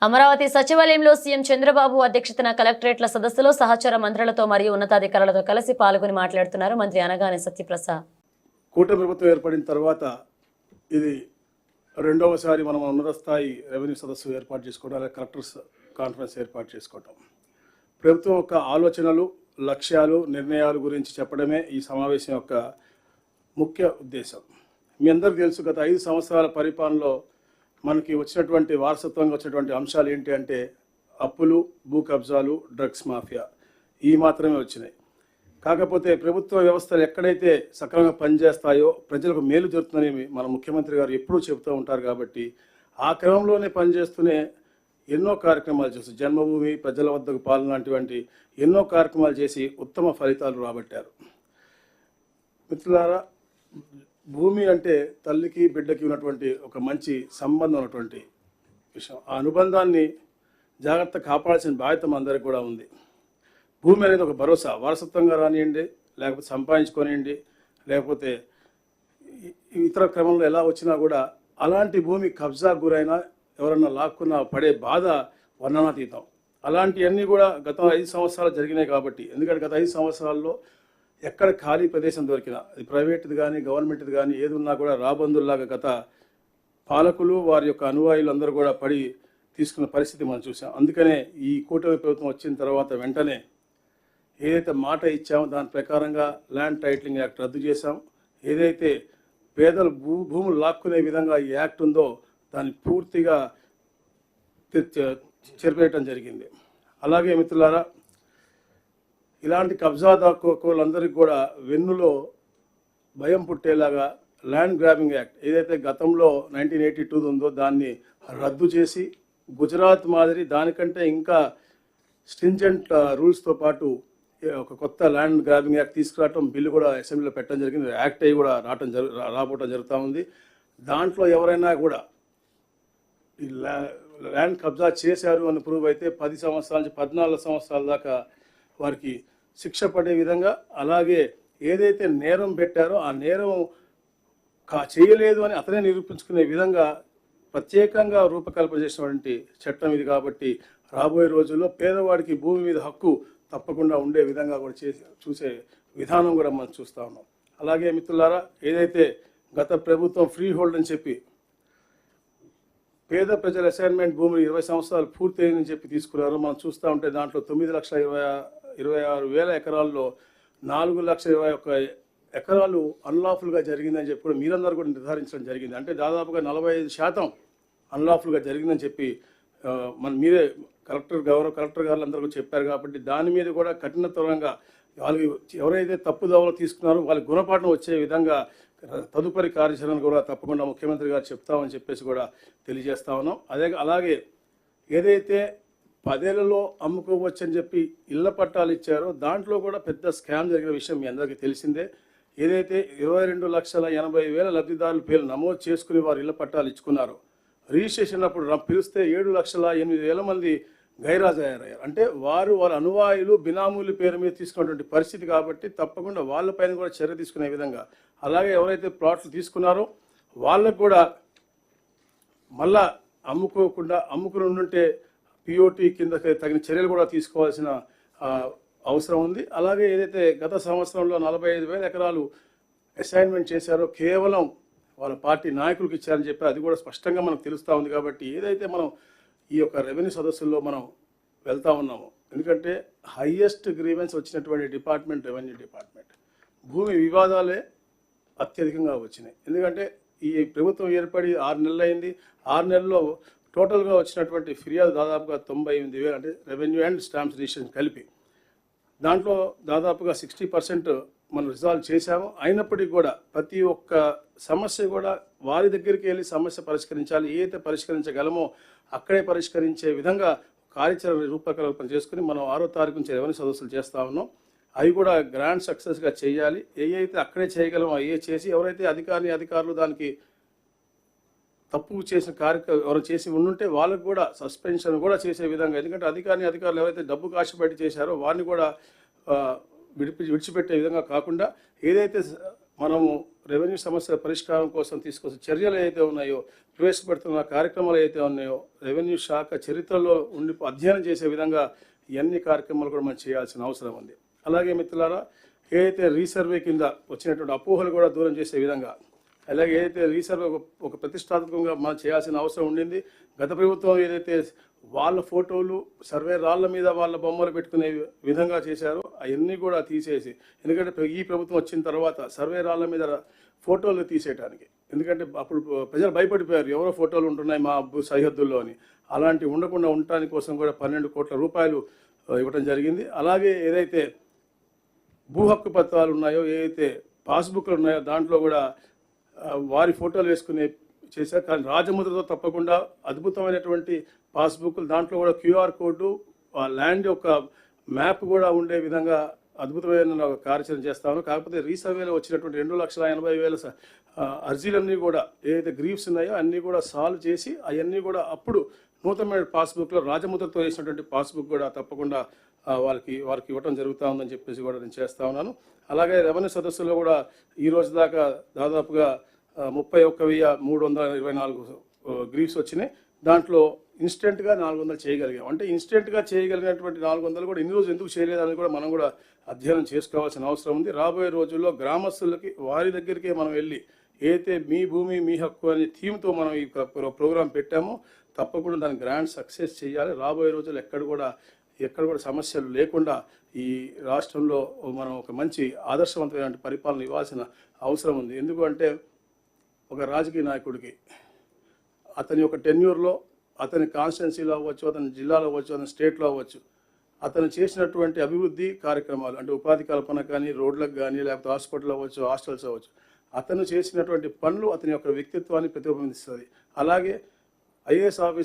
అమరావతి సచివాలయంలో సీఎం చంద్రబాబు అధ్యక్షతన కలెక్టరేట్ల సదస్సులో సహచర మంత్రులతో మరియు ఉన్నతాధికారులతో కలిసి పాల్గొని మాట్లాడుతున్నారు మంత్రి అనగానే సత్యప్రసాద్. కూటమి ప్రభుత్వం ఏర్పడిన తర్వాత ఇది రెండవసారి మనం ఉన్నత స్థాయి రెవెన్యూ సదస్సు ఏర్పాటు చేసుకోవడం, అలాగే కలెక్టర్స్ కాన్ఫరెన్స్ ఏర్పాటు చేసుకోవడం. ప్రభుత్వం యొక్క ఆలోచనలు, లక్ష్యాలు, నిర్ణయాలు గురించి చెప్పడమే ఈ సమావేశం యొక్క ముఖ్య ఉద్దేశం. మీ అందరికీ తెలుసు, గత 5 సంవత్సరాల పరిపాలనలో మనకి వచ్చినటువంటి వారసత్వంగా వచ్చినటువంటి అంశాలు ఏంటి అంటే అప్పులు, భూ కబ్జాలు, డ్రగ్స్ మాఫియా, ఈ మాత్రమే వచ్చినాయి. కాకపోతే ప్రభుత్వ వ్యవస్థలు ఎక్కడైతే సక్రమంగా పనిచేస్తాయో ప్రజలకు మేలు జరుగుతుందని మన ముఖ్యమంత్రి గారు ఎప్పుడూ చెబుతూ ఉంటారు. కాబట్టి ఆ క్రమంలోనే పనిచేస్తూనే ఎన్నో కార్యక్రమాలు చేసి జన్మభూమి, ప్రజల వద్దకు పాలన లాంటివంటి ఎన్నో కార్యక్రమాలు చేసి ఉత్తమ ఫలితాలు రాబట్టారు. మిత్రులారా, భూమి అంటే తల్లికి బిడ్డకి ఉన్నటువంటి ఒక మంచి సంబంధం ఉన్నటువంటి విషయం. ఆ అనుబంధాన్ని జాగ్రత్త కాపాడాల్సిన బాధ్యత మనందరికీ కూడా ఉంది. భూమి అనేది ఒక భరోసా, వారసత్వంగా రానియండి, లేకపోతే సంపాదించుకొనియండి, లేకపోతే ఇతర క్రమంలో ఎలా వచ్చినా కూడా అలాంటి భూమి కబ్జా గురైనా ఎవరన్నా లాక్కున్నా పడే బాధ వర్ణనాతీతం. అలాంటివన్నీ కూడా గత 5 సంవత్సరాలు జరిగినాయి. కాబట్టి ఎందుకంటే గత 5 సంవత్సరాల్లో ఎక్కడ ఖాళీ ప్రదేశం దొరికినా, అది ప్రైవేట్ది కానీ గవర్నమెంట్ది కానీ ఏది ఉన్నా కూడా రాబందుల్లాగా గత పాలకులు, వారి యొక్క అనువాయులు అందరూ కూడా పడి తీసుకున్న పరిస్థితి మనం చూసాం. అందుకనే ఈ కూటమి ప్రభుత్వం వచ్చిన తర్వాత వెంటనే ఏదైతే మాట ఇచ్చామో దాని ప్రకారంగా ల్యాండ్ టైటిలింగ్ యాక్ట్ రద్దు చేశాం. ఏదైతే పేదలు భూములు లాక్కునే విధంగా ఈ యాక్ట్ ఉందో దాన్ని పూర్తిగా చెరిపేయటం జరిగింది. అలాగే మిత్రులారా, ఇలాంటి కబ్జాదారులందరికీ కూడా వెన్నులో భయం పుట్టేలాగా ల్యాండ్ గ్రాబింగ్ యాక్ట్ ఏదైతే గతంలో 1982 ఉందో దాన్ని రద్దు చేసి గుజరాత్ మాదిరి దానికంటే ఇంకా స్ట్రింజెంట్ రూల్స్తో పాటు ఒక కొత్త ల్యాండ్ గ్రాబింగ్ యాక్ట్ తీసుకురావటం, బిల్లు కూడా అసెంబ్లీలో పెట్టడం జరిగింది. యాక్ట్ అయ్యి కూడా రాబోవటం జరుగుతూ ఉంది. దాంట్లో ఎవరైనా కూడా ఈ ల్యాండ్ కబ్జా చేశారు అని ప్రూవ్ అయితే 10 సంవత్సరాల నుంచి 14 సంవత్సరాల దాకా వారికి శిక్ష పడే విధంగా, అలాగే ఏదైతే నేరం పెట్టారో ఆ నేరం చేయలేదు అని అతనే నిరూపించుకునే విధంగా ప్రత్యేకంగా రూపకల్పన చేసినటువంటి చట్టం ఇది. కాబట్టి రాబోయే రోజుల్లో పేదవాడికి భూమి మీద హక్కు తప్పకుండా ఉండే విధంగా కూడా చూసే విధానం కూడా మనం చూస్తూ ఉన్నాం. అలాగే మిత్రులారా, ఏదైతే గత ప్రభుత్వం ఫ్రీ హోల్డ్ అని చెప్పి పేద ప్రజల అసైన్మెంట్ భూములు 20 సంవత్సరాలు పూర్తయిందని చెప్పి తీసుకున్నారు. మనం చూస్తూ ఉంటే దాంట్లో 9,26,000 ఎకరాల్లో 4,21,000 ఎకరాలు అన్లాఫుల్గా జరిగిందని చెప్పి కూడా మీరందరూ కూడా నిర్ధారించడం జరిగింది. అంటే దాదాపుగా 45% అన్లాఫుల్గా జరిగిందని చెప్పి మీరే గౌరవ కలెక్టర్ గారు అందరూ చెప్పారు. కాబట్టి దాని మీద కూడా కఠినతరంగా వాళ్ళు ఎవరైతే తప్పుదోవలు తీసుకున్నారో వాళ్ళకి గుణపాఠం వచ్చే విధంగా తదుపరి కార్యాచరణ కూడా తప్పకుండా ముఖ్యమంత్రి గారు చెప్తామని చెప్పేసి కూడా తెలియజేస్తా ఉన్నాం. అలాగే ఏదైతే 10 ఏళ్లలో అమ్ముకోవచ్చని చెప్పి ఇళ్ల పట్టాలు ఇచ్చారో దాంట్లో కూడా పెద్ద స్కామ్ జరిగిన విషయం మీ అందరికీ తెలిసిందే. ఏదైతే 22,80,000 లబ్ధిదారుల పేర్లు నమోదు చేసుకుని వారు ఇళ్ల పట్టాలు ఇచ్చుకున్నారో, రిజిస్ట్రేషన్ అప్పుడు పిలిస్తే 7,08,000 మంది గైరాజయ్యారు. అంటే వారి అనువాయులు, బినామూల పేరు మీద తీసుకున్నటువంటి పరిస్థితి. కాబట్టి తప్పకుండా వాళ్ళపైన కూడా చర్య తీసుకునే విధంగా, అలాగే ఎవరైతే ప్లాట్లు తీసుకున్నారో వాళ్ళకు కూడా మళ్ళా అమ్ముకుని ఉంటే పిఓటి కింద తగిన చర్యలు కూడా తీసుకోవాల్సిన అవసరం ఉంది. అలాగే ఏదైతే గత సంవత్సరంలో 45,000 ఎకరాలు అసైన్మెంట్ చేశారో కేవలం వాళ్ళ పార్టీ నాయకులకు ఇచ్చారని చెప్పి అది కూడా స్పష్టంగా మనకు తెలుస్తూ ఉంది. కాబట్టి ఏదైతే మనం ఈ యొక్క రెవెన్యూ సదస్సుల్లో మనం వెళ్తా ఉన్నాము, ఎందుకంటే హైయెస్ట్ గ్రీవెన్స్ వచ్చినటువంటి డిపార్ట్మెంట్ రెవెన్యూ డిపార్ట్మెంట్. భూమి వివాదాలే అత్యధికంగా వచ్చినాయి. ఎందుకంటే ఈ ప్రభుత్వం ఏర్పడి 6 నెలలు అయింది. 6 నెలల్లో టోటల్గా వచ్చినటువంటి ఫిర్యాదు దాదాపుగా 98,000, అంటే రెవెన్యూ అండ్ స్టాంప్స్ రిజిస్ట్రేషన్ కలిపి. దాంట్లో దాదాపుగా 60% మనం రిజాల్వ్ చేశాము. అయినప్పటికీ కూడా ప్రతి ఒక్క సమస్య కూడా వారి దగ్గరికి వెళ్ళి సమస్య పరిష్కరించాలి. ఏదైతే పరిష్కరించగలమో అక్కడే పరిష్కరించే విధంగా కార్యాచరణ రూపకల్పన చేసుకుని మనం 6వ తారీఖు నుంచి రెవెన్యూ సదస్సులు చేస్తూ ఉన్నాం. అవి కూడా గ్రాండ్ సక్సెస్గా చేయాలి. ఏవైతే అక్కడే చేయగలమో అయ్యే చేసి, ఎవరైతే అధికారులు దానికి తప్పు చేసిన ఎవరు చేసి ఉండుంటే వాళ్ళకు కూడా సస్పెన్షన్ కూడా చేసే విధంగా, ఎందుకంటే అధికారులు ఎవరైతే డబ్బు కాశపెట్టి చేశారో వారిని కూడా విడిచిపెట్టే విధంగా కాకుండా ఏదైతే మనము రెవెన్యూ సమస్యల పరిష్కారం కోసం తీసుకొచ్చే చర్యలు ఏవైతే ఉన్నాయో, ప్రవేశపెడుతున్న కార్యక్రమాలు ఏవైతే ఉన్నాయో, రెవెన్యూ శాఖ చరిత్రలో ఉండి అధ్యయనం చేసే విధంగా ఇవన్నీ కార్యక్రమాలు కూడా మనం చేయాల్సిన అవసరం ఉంది. అలాగే మిత్రులారా, ఏదైతే రీసర్వే కింద వచ్చినటువంటి అపోహలు కూడా దూరం చేసే విధంగా, అలాగే ఏదైతే రీసర్వే ఒక ప్రతిష్టాత్మకంగా మనం చేయాల్సిన అవసరం ఉండింది. గత ప్రభుత్వం ఏదైతే వాళ్ళ ఫోటోలు సర్వే రాళ్ల మీద వాళ్ళ బొమ్మలు పెట్టుకునే విధంగా చేశారో అవన్నీ కూడా తీసేసి, ఎందుకంటే ఈ ప్రభుత్వం వచ్చిన తర్వాత సర్వే రాళ్ల మీద ఫోటోలు తీసేయడానికి, ఎందుకంటే అప్పుడు ప్రజలు భయపడిపోయారు ఎవరో ఫోటోలు ఉంటున్నాయి మా సరిహద్దుల్లో అని. అలాంటివి ఉండకుండా ఉండటానికి కోసం కూడా 12 కోట్ల రూపాయలు ఇవ్వడం జరిగింది. అలాగే ఏదైతే భూ హక్కు పత్రాలు ఉన్నాయో, ఏదైతే పాస్బుక్లు ఉన్నాయో దాంట్లో కూడా వారి ఫోటోలు వేసుకునే చేశారు. కానీ రాజముద్రతో తప్పకుండా అద్భుతమైనటువంటి పాస్బుక్లు, దాంట్లో కూడా QR కోడ్, ఆ ల్యాండ్ యొక్క మ్యాప్ కూడా ఉండే విధంగా అద్భుతమైన కార్యాచరణ చేస్తాను. కాకపోతే రీసర్వేలో వచ్చినటువంటి 2,80,000 అర్జీలన్నీ కూడా ఏదైతే గ్రీవ్స్ ఉన్నాయో అన్నీ కూడా సాల్వ్ చేసి అవన్నీ కూడా అప్పుడు నూతనమైన పాస్బుక్లో రాజముద్రతో వేసినటువంటి పాస్బుక్ కూడా తప్పకుండా వారికి ఇవ్వడం జరుగుతూ ఉందని చెప్పేసి కూడా నేను చేస్తూ ఉన్నాను. అలాగే రెవెన్యూ సదస్సులో కూడా ఈ రోజు దాకా దాదాపుగా 31,324 గ్రీవ్స్ వచ్చినాయి. దాంట్లో ఇన్స్టెంట్గా 400 చేయగలిగాం. అంటే ఇన్స్టెంట్గా చేయగలిగినటువంటి 400 కూడా ఇన్ని రోజులు ఎందుకు చేయలేదని కూడా మనం కూడా అధ్యయనం చేసుకోవాల్సిన అవసరం ఉంది. రాబోయే రోజుల్లో గ్రామస్తులకి వారి దగ్గరికే మనం వెళ్ళి ఏదైతే మీ భూమి మీ హక్కు అనే థీమ్తో మనం ఈ ప్రోగ్రాం పెట్టామో తప్పకుండా దాని గ్రాండ్ సక్సెస్ చేయాలి. రాబోయే రోజుల్లో ఎక్కడ కూడా సమస్యలు లేకుండా ఈ రాష్ట్రంలో మనం ఒక మంచి ఆదర్శవంతమైన పరిపాలన ఇవ్వాల్సిన అవసరం ఉంది. ఎందుకంటే ఒక రాజకీయ నాయకుడికి అతని యొక్క టెన్యూర్లో, అతని కాన్స్టిట్యున్సీలో అవ్వచ్చు, అతని జిల్లాలో అవ్వచ్చు, అతని స్టేట్లో అవ్వచ్చు, అతను చేసినటువంటి అభివృద్ధి కార్యక్రమాలు అంటే ఉపాధి కల్పన కానీ, రోడ్లకు కానీ, లేకపోతే హాస్పిటల్ అవ్వచ్చు, హాస్టల్స్ అవ్వచ్చు, అతను చేసినటువంటి పనులు అతని యొక్క వ్యక్తిత్వాన్ని ప్రతిబింబిస్తుంది. అలాగే IAS ఆఫీసర్